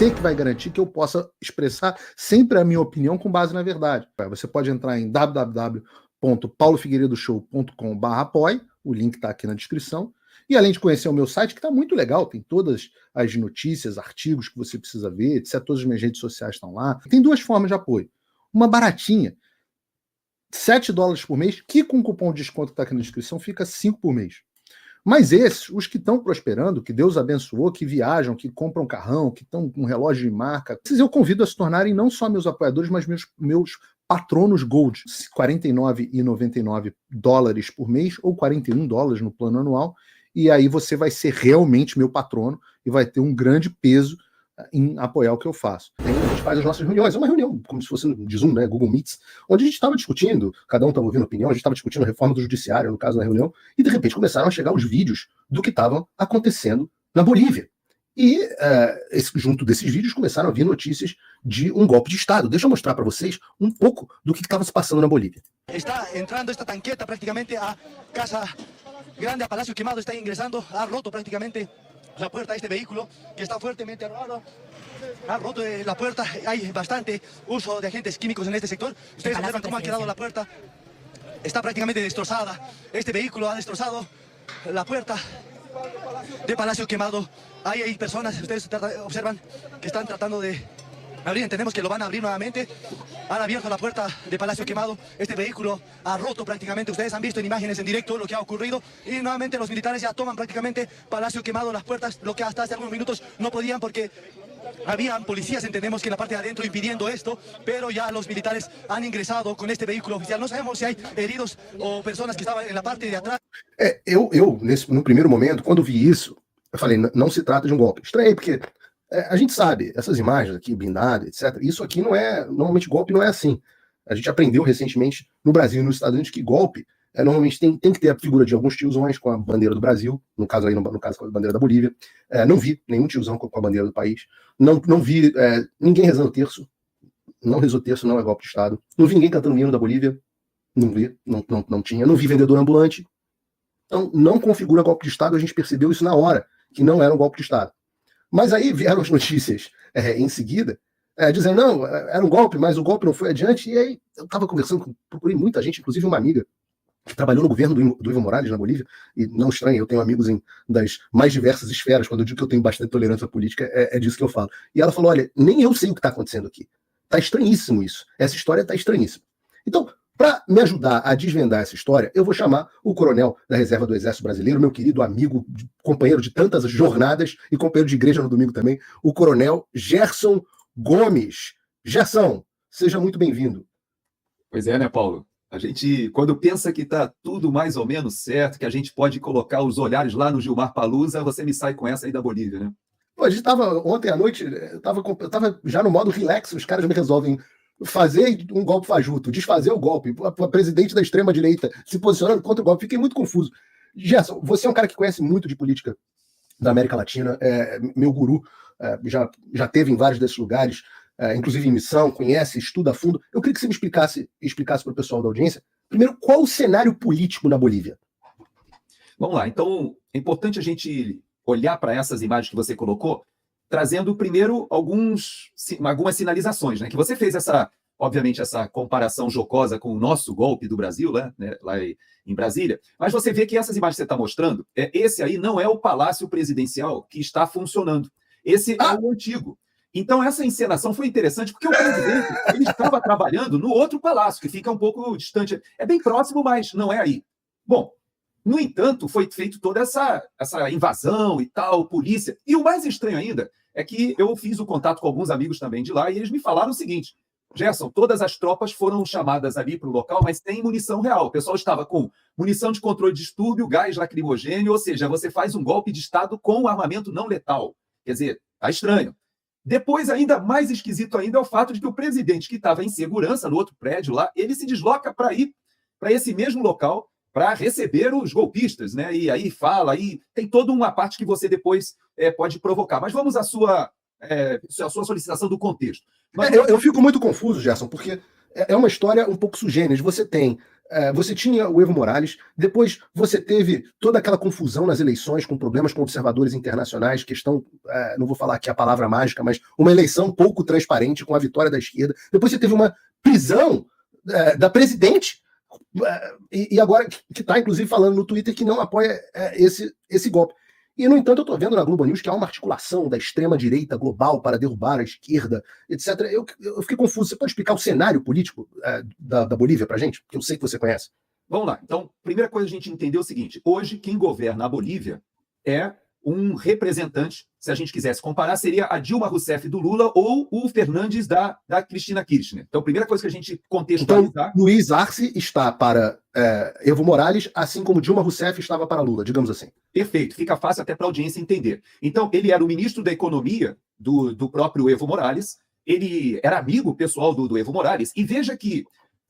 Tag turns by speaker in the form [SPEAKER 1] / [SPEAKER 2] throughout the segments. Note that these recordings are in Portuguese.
[SPEAKER 1] você que vai garantir que eu possa expressar sempre a minha opinião com base na verdade. Você pode entrar em www.paulofigueiredoshow.com/apoie, o link está aqui na descrição, e além de conhecer o meu site, que está muito legal, tem todas as notícias, artigos que você precisa ver, etc. Todas as minhas redes sociais estão lá. Tem duas formas de apoio. Uma baratinha, $7 por mês, que com o cupom de desconto que está aqui na descrição fica 5 por mês. Mas esses, os que estão prosperando, que Deus abençoou, que viajam, que compram carrão, que estão com relógio de marca, esses eu convido a se tornarem não só meus apoiadores, mas meus patronos Gold. $49,99 por mês ou $41 no plano anual. E aí você vai ser realmente meu patrono e vai ter um grande peso em apoiar o que eu faço. A gente faz as nossas reuniões, é uma reunião como se fosse de Zoom, né, Google Meets, onde a gente estava discutindo, cada um estava ouvindo opinião, a gente estava discutindo a reforma do judiciário, no caso da reunião, e de repente começaram a chegar os vídeos do que estavam acontecendo na Bolívia. E junto desses vídeos começaram a vir notícias de um golpe de Estado. Deixa eu mostrar para vocês um pouco do que estava se passando na Bolívia.
[SPEAKER 2] Está entrando esta tanqueta prácticamente a Casa Grande, a Palacio Quemado, está ingresando, ha roto prácticamente la puerta de este vehículo, que está fuertemente armado. Ha roto la puerta, hay bastante uso de agentes químicos en este sector. Ustedes observan cómo ha quedado la puerta. Está prácticamente destrozada. Este vehículo ha destrozado la puerta de Palacio Quemado. Ahí hay personas, ustedes observan, que están tratando de abrir. Entendemos que lo van a abrir nuevamente. Han abierto la puerta de Palacio Quemado. Este vehículo ha roto prácticamente. Ustedes han visto en imágenes en directo lo que ha ocurrido. Y nuevamente los militares ya toman prácticamente Palacio Quemado, las puertas, lo que hasta hace algunos minutos no podían porque habían policías, entendemos que en la parte de adentro impidiendo esto, pero ya los militares han ingresado con este vehículo oficial. No sabemos si hay heridos o personas que estaban en la parte de atrás.
[SPEAKER 1] No primeiro momento, quando vi isso, eu falei, não se trata de um golpe. Estranhei, porque a gente sabe, essas imagens aqui, blindado, etc., isso aqui não é, normalmente golpe não é assim. A gente aprendeu recentemente no Brasil e nos Estados Unidos que golpe, normalmente tem que ter a figura de alguns tiozões com a bandeira do Brasil, no caso com a bandeira da Bolívia. Não vi nenhum tiozão com a bandeira do país. Não vi ninguém rezando terço. Não rezou terço, não é golpe de Estado. Não vi ninguém cantando o hino da Bolívia. Não vi, não tinha. Não vi vendedor ambulante. Então, não configura golpe de Estado, a gente percebeu isso na hora, que não era um golpe de Estado. Mas aí vieram as notícias em seguida, dizendo, não, era um golpe, mas o golpe não foi adiante. E aí eu estava conversando, procurei muita gente, inclusive uma amiga que trabalhou no governo do Evo Morales na Bolívia, e não estranho, eu tenho amigos das mais diversas esferas, quando eu digo que eu tenho bastante tolerância política, é disso que eu falo. E ela falou, olha, nem eu sei o que está acontecendo aqui. Está estranhíssimo isso. Essa história está estranhíssima. Então, para me ajudar a desvendar essa história, eu vou chamar o coronel da Reserva do Exército Brasileiro, meu querido amigo, companheiro de tantas jornadas e companheiro de igreja no domingo também, o coronel Gerson Gomes. Gerson, seja muito bem-vindo.
[SPEAKER 3] Pois é, né, Paulo? A gente, quando pensa que está tudo mais ou menos certo, que a gente pode colocar os olhares lá no Gilmar Palusa, você me sai com essa aí da Bolívia, né?
[SPEAKER 1] Pô, a gente estava ontem à noite, eu estava já no modo relax, os caras me resolvem fazer um golpe fajuto, desfazer o golpe, a presidente da extrema-direita se posicionando contra o golpe. Fiquei muito confuso. Gerson, você é um cara que conhece muito de política da América Latina, meu guru, já teve em vários desses lugares, inclusive em missão, conhece, estuda a fundo. Eu queria que você me explicasse para o pessoal da audiência, primeiro, qual o cenário político na Bolívia?
[SPEAKER 3] Vamos lá, então é importante a gente olhar para essas imagens que você colocou, trazendo primeiro algumas sinalizações, né? Que você fez obviamente, essa comparação jocosa com o nosso golpe do Brasil, né, lá em Brasília, mas você vê que essas imagens que você está mostrando, esse aí não é o Palácio Presidencial que está funcionando. Esse é o antigo. Então, essa encenação foi interessante, porque o presidente ele estava trabalhando no outro palácio, que fica um pouco distante. É bem próximo, mas não é aí. Bom, no entanto, foi feita toda essa invasão e tal, polícia. E o mais estranho ainda é que eu fiz o contato com alguns amigos também de lá e eles me falaram o seguinte, Gerson, todas as tropas foram chamadas ali para o local, mas tem munição real. O pessoal estava com munição de controle de distúrbio, gás lacrimogêneo, ou seja, você faz um golpe de Estado com armamento não letal. Quer dizer, tá estranho. Depois, ainda mais esquisito ainda, é o fato de que o presidente, que estava em segurança no outro prédio lá, ele se desloca para ir para esse mesmo local para receber os golpistas, né? E aí fala, aí tem toda uma parte que você depois pode provocar. Mas vamos à sua solicitação do contexto. Mas...
[SPEAKER 1] Eu fico muito confuso, Gerson, porque é uma história um pouco sugênere. Você tem você tinha o Evo Morales, depois você teve toda aquela confusão nas eleições, com problemas com observadores internacionais, questão, não vou falar aqui a palavra mágica, mas uma eleição pouco transparente com a vitória da esquerda. Depois você teve uma prisão da presidente, e agora que está, inclusive, falando no Twitter que não apoia esse golpe. E, no entanto, eu estou vendo na Globo News que há uma articulação da extrema-direita global para derrubar a esquerda, etc. Eu fiquei confuso. Você pode explicar o cenário político da Bolívia para a gente? Que eu sei que você conhece.
[SPEAKER 3] Vamos lá. Então, primeira coisa a gente entender é o seguinte. Hoje, quem governa a Bolívia é um representante, se a gente quisesse comparar, seria a Dilma Rousseff do Lula ou o Fernandes da Cristina Kirchner. Então, a primeira coisa que a gente contextualizar...
[SPEAKER 1] Então, Luiz Arce está para Evo Morales, assim como Dilma Rousseff estava para Lula, digamos assim.
[SPEAKER 3] Perfeito, fica fácil até para a audiência entender. Então, ele era o ministro da Economia do próprio Evo Morales, ele era amigo pessoal do Evo Morales, e veja que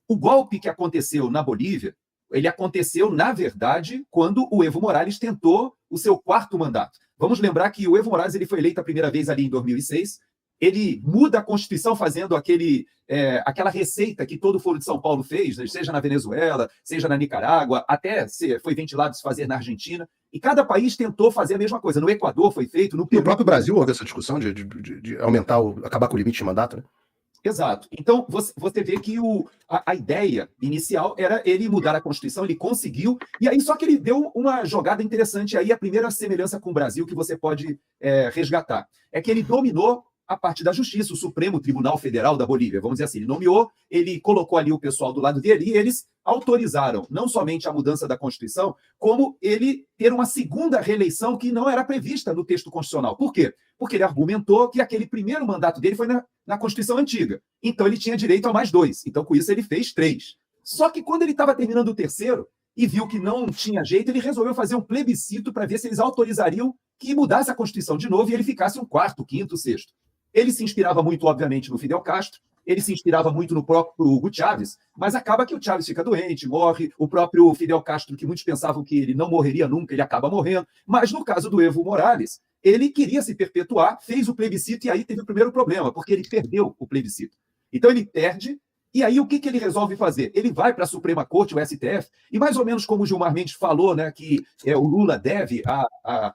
[SPEAKER 3] o golpe que aconteceu na Bolívia, ele aconteceu, na verdade, quando o Evo Morales tentou o seu 4º mandato. Vamos lembrar que o Evo Morales ele foi eleito a primeira vez ali em 2006, ele muda a Constituição fazendo aquela receita que todo o Foro de São Paulo fez, seja na Venezuela, seja na Nicarágua, até foi ventilado se fazer na Argentina, e cada país tentou fazer a mesma coisa. No Equador foi feito, no Peru...
[SPEAKER 1] No próprio Brasil houve essa discussão de aumentar, acabar com o limite de mandato, né?
[SPEAKER 3] Exato. Então, você vê que a ideia inicial era ele mudar a Constituição, ele conseguiu, e aí só que ele deu uma jogada interessante aí, a primeira semelhança com o Brasil que você pode resgatar, é que ele dominou a parte da justiça, o Supremo Tribunal Federal da Bolívia, vamos dizer assim, ele nomeou, ele colocou ali o pessoal do lado dele, e eles autorizaram não somente a mudança da Constituição, como ele ter uma segunda reeleição que não era prevista no texto constitucional. Por quê? Porque ele argumentou que aquele primeiro mandato dele foi na Constituição antiga. Então ele tinha direito a mais 2. Então com isso ele fez 3. Só que quando ele estava terminando o terceiro e viu que não tinha jeito, ele resolveu fazer um plebiscito para ver se eles autorizariam que mudasse a Constituição de novo e ele ficasse um 4º, 5º, 6º. Ele se inspirava muito, obviamente, no Fidel Castro, ele se inspirava muito no próprio Hugo Chávez, mas acaba que o Chávez fica doente, morre, o próprio Fidel Castro, que muitos pensavam que ele não morreria nunca, ele acaba morrendo, mas no caso do Evo Morales, ele queria se perpetuar, fez o plebiscito e aí teve o primeiro problema, porque ele perdeu o plebiscito. Então ele perde, e aí o que ele resolve fazer? Ele vai para a Suprema Corte, o STF, e mais ou menos como o Gilmar Mendes falou, né, que o Lula deve a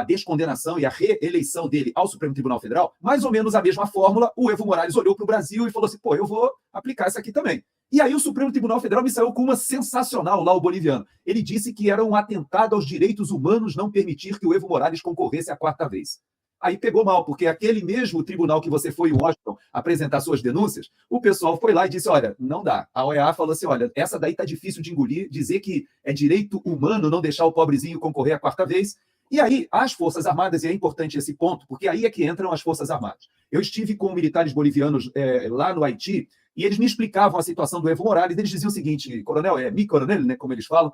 [SPEAKER 3] descondenação e a reeleição dele ao Supremo Tribunal Federal, mais ou menos a mesma fórmula, o Evo Morales olhou para o Brasil e falou assim, eu vou aplicar isso aqui também. E aí o Supremo Tribunal Federal me saiu com uma sensacional lá, o boliviano. Ele disse que era um atentado aos direitos humanos não permitir que o Evo Morales concorresse a 4ª vez. Aí pegou mal, porque aquele mesmo tribunal que você foi em Washington apresentar suas denúncias, o pessoal foi lá e disse, olha, não dá. A OEA falou assim, olha, essa daí tá difícil de engolir, dizer que é direito humano não deixar o pobrezinho concorrer a 4ª vez. E aí, as Forças Armadas, e é importante esse ponto, porque aí é que entram as Forças Armadas. Eu estive com militares bolivianos lá no Haiti, e eles me explicavam a situação do Evo Morales, eles diziam o seguinte, coronel, mi coronel, né, como eles falam,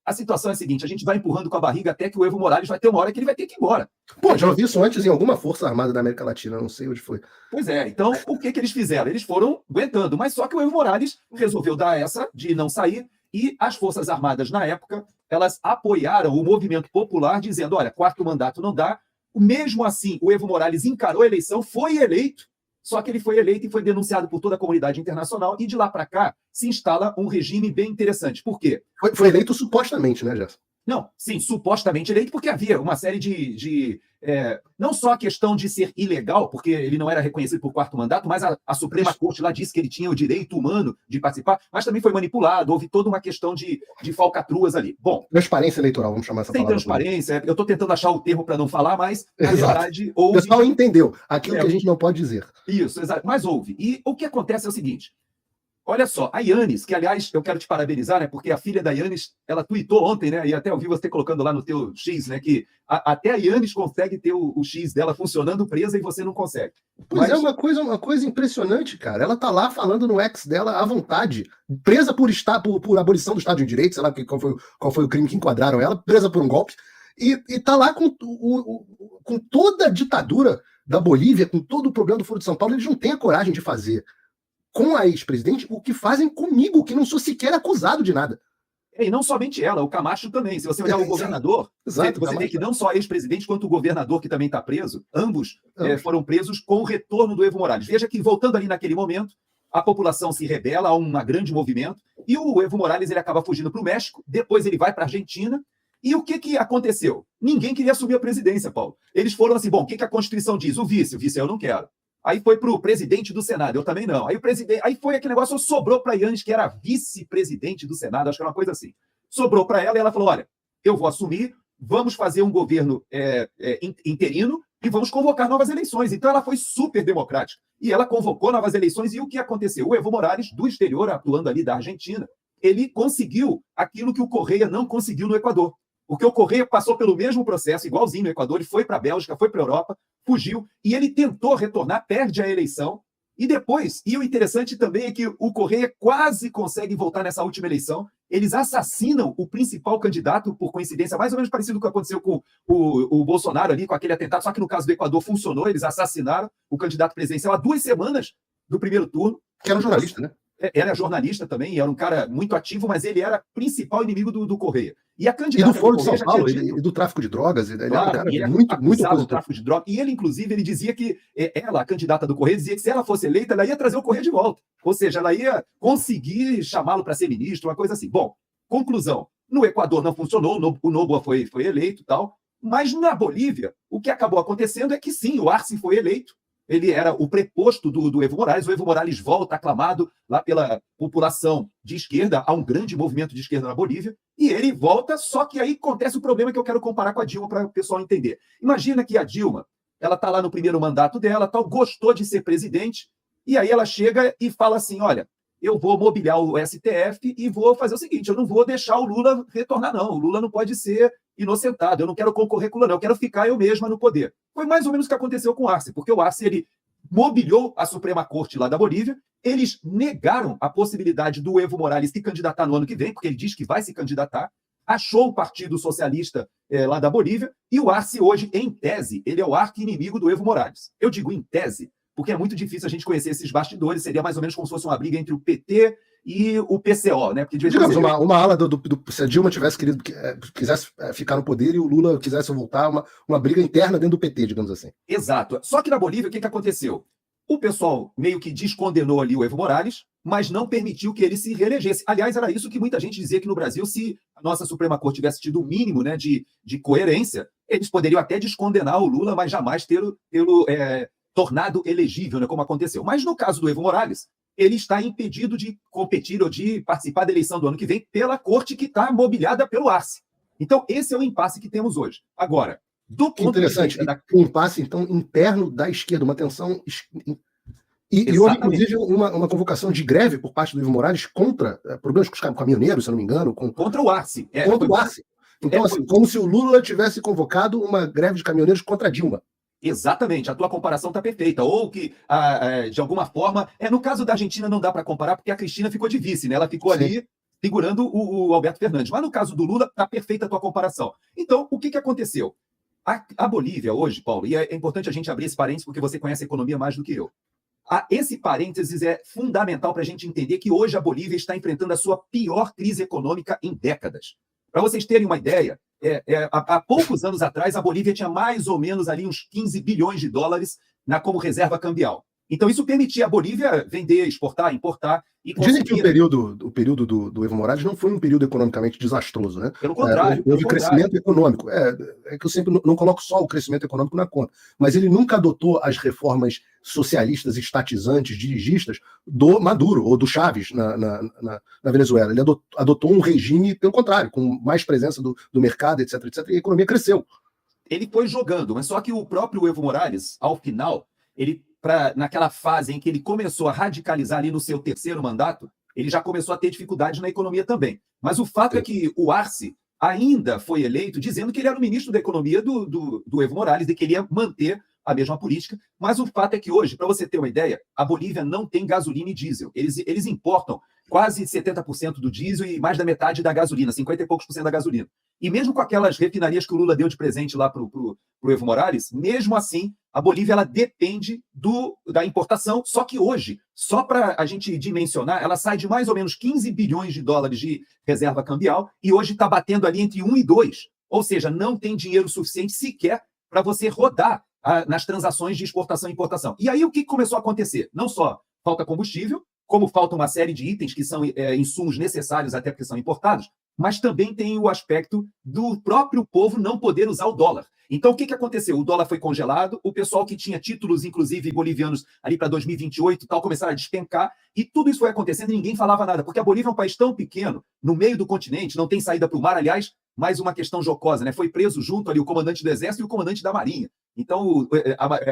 [SPEAKER 3] a situação é a seguinte, a gente vai empurrando com a barriga até que o Evo Morales vai ter uma hora que ele vai ter que ir embora.
[SPEAKER 1] Já ouvi isso antes em alguma Força Armada da América Latina, não sei onde foi.
[SPEAKER 3] Pois é, então o que eles fizeram? Eles foram aguentando, mas só que o Evo Morales resolveu dar essa de não sair, e as Forças Armadas, na época, elas apoiaram o movimento popular, dizendo, olha, 4º mandato não dá. Mesmo assim, o Evo Morales encarou a eleição, foi eleito, só que ele foi eleito e foi denunciado por toda a comunidade internacional, e de lá para cá se instala um regime bem interessante. Por quê?
[SPEAKER 1] Foi eleito supostamente, né, Gerson?
[SPEAKER 3] Não, sim, supostamente eleito, porque havia uma série de não só a questão de ser ilegal, porque ele não era reconhecido por 4º mandato, mas a Suprema Corte lá disse que ele tinha o direito humano de participar, mas também foi manipulado, houve toda uma questão de falcatruas ali. Bom,
[SPEAKER 1] transparência eleitoral, vamos chamar essa palavra.
[SPEAKER 3] Sem transparência, eu estou tentando achar o termo para não falar, mas na verdade houve...
[SPEAKER 1] O pessoal entendeu aquilo que a gente não pode dizer.
[SPEAKER 3] Isso, exato, mas houve. E o que acontece é o seguinte, olha só, a Yannis, que aliás eu quero te parabenizar, né, porque a filha da Yannis, ela tweetou ontem, né, e até eu vi você colocando lá no teu X, né, que até a Yannis consegue ter o X dela funcionando presa e você não consegue.
[SPEAKER 1] Pois é, uma coisa impressionante, cara. Ela tá lá falando no X dela à vontade, presa por abolição do Estado de Direito, sei lá qual foi o crime que enquadraram ela, presa por um golpe, e tá lá com toda a ditadura da Bolívia, com todo o problema do Foro de São Paulo, eles não têm a coragem de fazer com a ex-presidente o que fazem comigo, que não sou sequer acusado de nada.
[SPEAKER 3] E não somente ela, o Camacho também. Se você olhar o governador,
[SPEAKER 1] Exato,
[SPEAKER 3] você vê que não só ex-presidente, quanto o governador, que também está preso, ambos foram presos com o retorno do Evo Morales. Veja que, voltando ali naquele momento, a população se rebela a um grande movimento, e o Evo Morales ele acaba fugindo para o México, depois ele vai para a Argentina, e o que aconteceu? Ninguém queria assumir a presidência, Paulo. Eles foram assim, bom, o que a Constituição diz? O vice eu não quero. Aí foi para o presidente do Senado, eu também não. Aí foi aquele negócio, sobrou para a Yannis, que era vice-presidente do Senado, acho que era uma coisa assim. Sobrou para ela e ela falou, olha, eu vou assumir, vamos fazer um governo interino e vamos convocar novas eleições. Então ela foi super democrática. E ela convocou novas eleições e o que aconteceu? O Evo Morales, do exterior, atuando ali da Argentina, ele conseguiu aquilo que o Correia não conseguiu no Equador. Porque o Correia passou pelo mesmo processo, igualzinho no Equador, ele foi para a Bélgica, foi para a Europa, fugiu, e ele tentou retornar, perde a eleição, e depois, e o interessante também é que o Correia quase consegue voltar nessa última eleição, eles assassinam o principal candidato, por coincidência, mais ou menos parecido com o que aconteceu com o Bolsonaro ali, com aquele atentado, só que no caso do Equador funcionou, eles assassinaram o candidato presidencial há 2 semanas do primeiro turno.
[SPEAKER 1] Que era um jornalista, né?
[SPEAKER 3] Era jornalista também, era um cara muito ativo, mas ele era principal inimigo do Correia.
[SPEAKER 1] E do Foro de São Paulo, e do tráfico de drogas, ele era um cara muito opositor.
[SPEAKER 3] Do tráfico de drogas. E ele, inclusive, ele dizia que ela, a candidata do Correia, dizia que se ela fosse eleita, ela ia trazer o Correia de volta. Ou seja, ela ia conseguir chamá-lo para ser ministro, uma coisa assim. Bom, conclusão, no Equador não funcionou, o Noboa foi eleito e tal, mas na Bolívia, o que acabou acontecendo é que sim, o Arce foi eleito, ele era o preposto do Evo Morales. O Evo Morales volta aclamado lá pela população de esquerda, há um grande movimento de esquerda na Bolívia, e ele volta, só que aí acontece o problema que eu quero comparar com a Dilma para o pessoal entender. Imagina que a Dilma, ela está lá no primeiro mandato dela, tal, gostou de ser presidente, e aí ela chega e fala assim, olha, eu vou mobiliar o STF e vou fazer o seguinte, eu não vou deixar o Lula retornar, não. O Lula não pode ser inocentado, eu não quero concorrer com o Lula, não, eu quero ficar eu mesma no poder. Foi mais ou menos o que aconteceu com o Arce, porque o Arce, ele mobiliou a Suprema Corte lá da Bolívia, eles negaram a possibilidade do Evo Morales se candidatar no ano que vem, porque ele diz que vai se candidatar, achou o Partido Socialista lá da Bolívia, e o Arce hoje, em tese, ele é o arqui-inimigo do Evo Morales. Eu digo em tese, porque é muito difícil a gente conhecer esses bastidores, seria mais ou menos como se fosse uma briga entre o PT e o PCO, né? Porque de vez
[SPEAKER 1] digamos, uma ala se a Dilma quisesse ficar no poder e o Lula quisesse voltar, uma briga interna dentro do PT, digamos assim.
[SPEAKER 3] Exato. Só que na Bolívia, o que aconteceu? O pessoal meio que descondenou ali o Evo Morales, mas não permitiu que ele se reelegesse. Aliás, era isso que muita gente dizia que no Brasil, se a nossa Suprema Corte tivesse tido o mínimo, né, de coerência, eles poderiam até descondenar o Lula, mas jamais tê-lo tornado elegível, né, como aconteceu. Mas no caso do Evo Morales, ele está impedido de competir ou de participar da eleição do ano que vem pela corte que está mobiliada pelo Arce. Então, esse é o impasse que temos hoje. Agora, do ponto
[SPEAKER 1] interessante, de vista um impasse, então, interno da esquerda, uma tensão... E houve, inclusive, uma convocação de greve por parte do Evo Morales contra problemas com os caminhoneiros, se não me engano.
[SPEAKER 3] Contra o Arce.
[SPEAKER 1] Contra o Arce. Então, assim, como se o Lula tivesse convocado uma greve de caminhoneiros contra a Dilma.
[SPEAKER 3] Exatamente, a tua comparação está perfeita. Ou que, de alguma forma... no caso da Argentina não dá para comparar, porque a Cristina ficou de vice, né? Ela ficou ali segurando o Alberto Fernandes. Mas no caso do Lula, está perfeita a tua comparação. Então, o que aconteceu? A Bolívia hoje, Paulo, e é importante a gente abrir esse parênteses, porque você conhece a economia mais do que eu. Esse parênteses é fundamental para a gente entender que hoje a Bolívia está enfrentando a sua pior crise econômica em décadas. Para vocês terem uma ideia, há poucos anos atrás, a Bolívia tinha mais ou menos ali uns 15 bilhões de dólares como reserva cambial. Então, isso permitia a Bolívia vender, exportar, importar.
[SPEAKER 1] Dizem que o período do Evo Morales não foi um período economicamente desastroso, né?
[SPEAKER 3] Pelo contrário.
[SPEAKER 1] Houve crescimento econômico. É que eu sempre não coloco só o crescimento econômico na conta, mas ele nunca adotou as reformas socialistas, estatizantes, dirigistas do Maduro ou do Chávez na Venezuela. Ele adotou um regime, pelo contrário, com mais presença do mercado, etc, e a economia cresceu.
[SPEAKER 3] Ele foi jogando, mas só que o próprio Evo Morales, ao final, naquela fase em que ele começou a radicalizar ali no seu terceiro mandato, ele já começou a ter dificuldade na economia também. Mas o fato é que o Arce ainda foi eleito dizendo que ele era o ministro da economia do Evo Morales e que ele ia manter a mesma política. Mas o fato é que hoje, para você ter uma ideia, a Bolívia não tem gasolina e diesel. Eles importam quase 70% do diesel e mais da metade da gasolina, 50 e poucos por cento da gasolina. E mesmo com aquelas refinarias que o Lula deu de presente lá para o Evo Morales, mesmo assim, a Bolívia ela depende da importação, só que hoje, só para a gente dimensionar, ela sai de mais ou menos 15 bilhões de dólares de reserva cambial e hoje está batendo ali entre 1 e 2. Ou seja, não tem dinheiro suficiente sequer para você rodar nas transações de exportação e importação. E aí o que começou a acontecer? Não só falta combustível, como falta uma série de itens que são insumos necessários até porque são importados, mas também tem o aspecto do próprio povo não poder usar o dólar. Então, o que aconteceu? O dólar foi congelado, o pessoal que tinha títulos, inclusive bolivianos, ali para 2028 e tal, começaram a despencar, e tudo isso foi acontecendo e ninguém falava nada, porque a Bolívia é um país tão pequeno, no meio do continente, não tem saída para o mar. Aliás, mais uma questão jocosa, né? Foi preso junto ali o comandante do Exército e o comandante da Marinha. Então,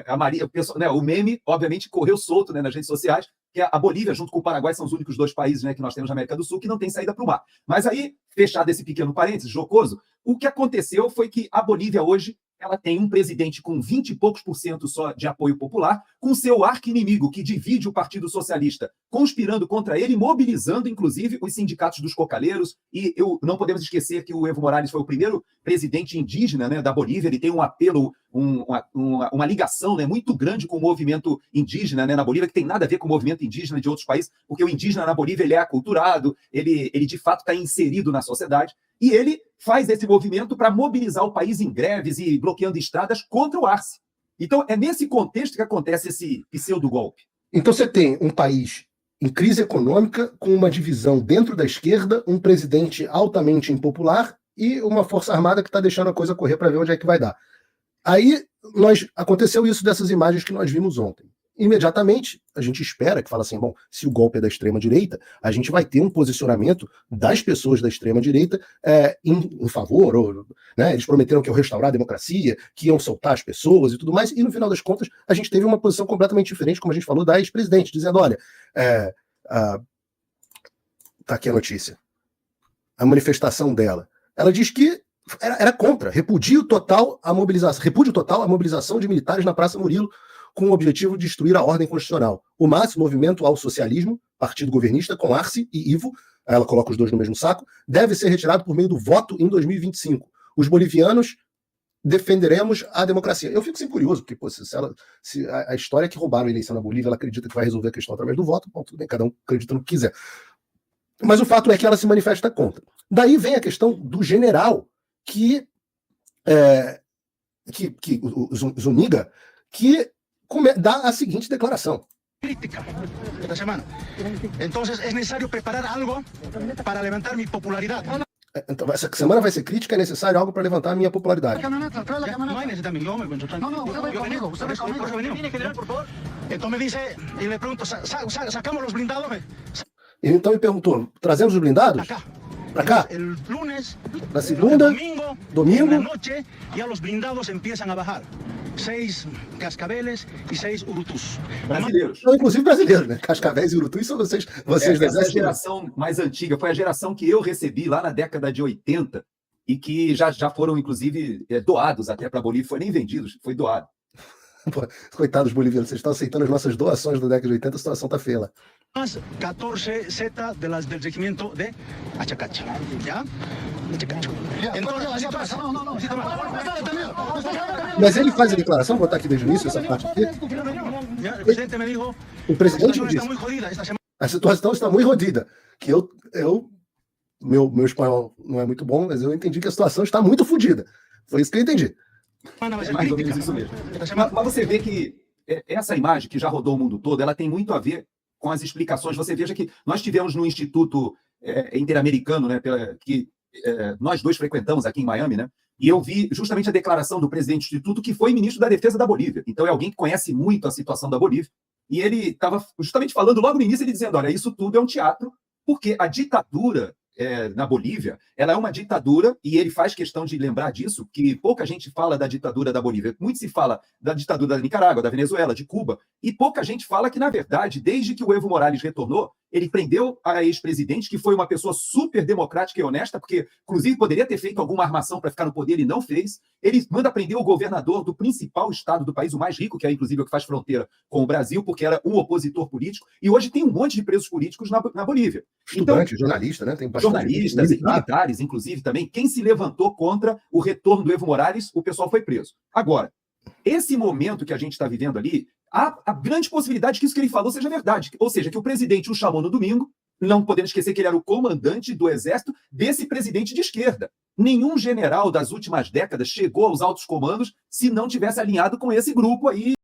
[SPEAKER 3] a Marinha, o meme, obviamente, correu solto, né, nas redes sociais, que a Bolívia, junto com o Paraguai, são os únicos dois países, né, que nós temos na América do Sul que não tem saída para o mar. Mas aí, fechado esse pequeno parênteses jocoso, o que aconteceu foi que a Bolívia hoje ela tem um presidente com 20 e poucos % só de apoio popular, com seu arqui-inimigo, que divide o Partido Socialista, conspirando contra ele, mobilizando, inclusive, os sindicatos dos cocaleiros. E não podemos esquecer que o Evo Morales foi o primeiro presidente indígena, né, da Bolívia. Ele tem um apelo, uma ligação, né, muito grande com o movimento indígena, né, na Bolívia, que tem nada a ver com o movimento indígena de outros países, porque o indígena na Bolívia ele é aculturado, ele de fato está inserido na sociedade. E ele faz esse movimento para mobilizar o país em greves e bloqueando estradas contra o Arce. Então, é nesse contexto que acontece esse pseudo-golpe.
[SPEAKER 1] Então, você tem um país em crise econômica, com uma divisão dentro da esquerda, um presidente altamente impopular e uma força armada que está deixando a coisa correr para ver onde é que vai dar. Aí, aconteceu isso dessas imagens que nós vimos ontem. Imediatamente, a gente espera que fala assim, bom, se o golpe é da extrema-direita, a gente vai ter um posicionamento das pessoas da extrema-direita em favor, ou, né, eles prometeram que iam restaurar a democracia, que iam soltar as pessoas e tudo mais, e no final das contas, a gente teve uma posição completamente diferente, como a gente falou, da ex-presidente, dizendo, olha, tá aqui a notícia, a manifestação dela, ela diz que era contra, repúdio total a mobilização de militares na Praça Murilo, com o objetivo de destruir a ordem constitucional. O MAS, Movimento ao Socialismo, partido governista, com Arce e Ivo, ela coloca os dois no mesmo saco, deve ser retirado por meio do voto em 2025. Os bolivianos defenderemos a democracia. Eu fico sempre curioso, porque pô, se a história é que roubaram a eleição na Bolívia, ela acredita que vai resolver a questão através do voto, bom, tudo bem, cada um acredita no que quiser. Mas o fato é que ela se manifesta contra. Daí vem a questão do general o Zuniga, que dá a seguinte declaração.
[SPEAKER 2] Crítica esta semana. Entonces es necesario preparar algo para levantar mi popularidad.
[SPEAKER 1] Então, essa semana vai ser crítica, é necessário algo para levantar a minha popularidade.
[SPEAKER 2] No hay necesidad, yo me encuentro tranquilo. No, usted ve conmigo. Tiene general, por favor. Entonces me dice, y le pregunto, ¿sacamos los blindados?
[SPEAKER 1] Então me perguntou, trazemos os blindados? Para cá?
[SPEAKER 2] El lunes,
[SPEAKER 1] na segunda, domingo,
[SPEAKER 2] en la noche, ya los blindados empiezan a bajar. 6 cascabeles e 6 urutus.
[SPEAKER 3] Brasileiros.
[SPEAKER 1] Não, inclusive brasileiros, né? Cascavéis e urutus são vocês
[SPEAKER 3] essa geração mais antiga, foi a geração que eu recebi lá na década de 80 e que já foram, inclusive, doados até para a Bolívia, foi nem vendidos, foi doado.
[SPEAKER 1] Pô, coitados bolivianos, vocês estão aceitando as nossas doações da década de 80, a situação está feia lá.
[SPEAKER 2] As 14 Z del regimiento de Achacacho. ¿Ya? Achacacho.
[SPEAKER 1] Mas ele faz a declaração, vou botar aqui desde o início, essa parte aqui.
[SPEAKER 2] O presidente me dijo,
[SPEAKER 1] o presidente disse, a situação está muito rodida. Que meu espanhol não é muito bom, mas eu entendi que a situação está muito fodida. Foi isso que eu entendi.
[SPEAKER 3] É mais ou menos isso mesmo. Mas você vê que essa imagem que já rodou o mundo todo, ela tem muito a ver com as explicações. Você veja que nós tivemos no Instituto Interamericano, né, que nós dois frequentamos aqui em Miami, né, e eu vi justamente a declaração do presidente do Instituto, que foi ministro da Defesa da Bolívia. Então é alguém que conhece muito a situação da Bolívia. E ele estava justamente falando logo no início, ele dizendo, olha, isso tudo é um teatro, porque a ditadura na Bolívia, ela é uma ditadura, e ele faz questão de lembrar disso, que pouca gente fala da ditadura da Bolívia. Muito se fala da ditadura da Nicarágua, da Venezuela, de Cuba, e pouca gente fala que, na verdade, desde que o Evo Morales retornou, ele prendeu a ex-presidente, que foi uma pessoa super democrática e honesta, porque, inclusive, poderia ter feito alguma armação para ficar no poder e não fez. Ele manda prender o governador do principal estado do país, o mais rico, que é, inclusive, o que faz fronteira com o Brasil, porque era um opositor político, e hoje tem um monte de presos políticos na Bolívia.
[SPEAKER 1] Estudante, jornalista, né? Tem
[SPEAKER 3] jornalistas, militares, inclusive, também. Quem se levantou contra o retorno do Evo Morales, o pessoal foi preso. Agora, esse momento que a gente está vivendo ali, há a grande possibilidade que isso que ele falou seja verdade. Ou seja, que o presidente o chamou no domingo, não podemos esquecer que ele era o comandante do exército desse presidente de esquerda. Nenhum general das últimas décadas chegou aos altos comandos se não tivesse alinhado com esse grupo aí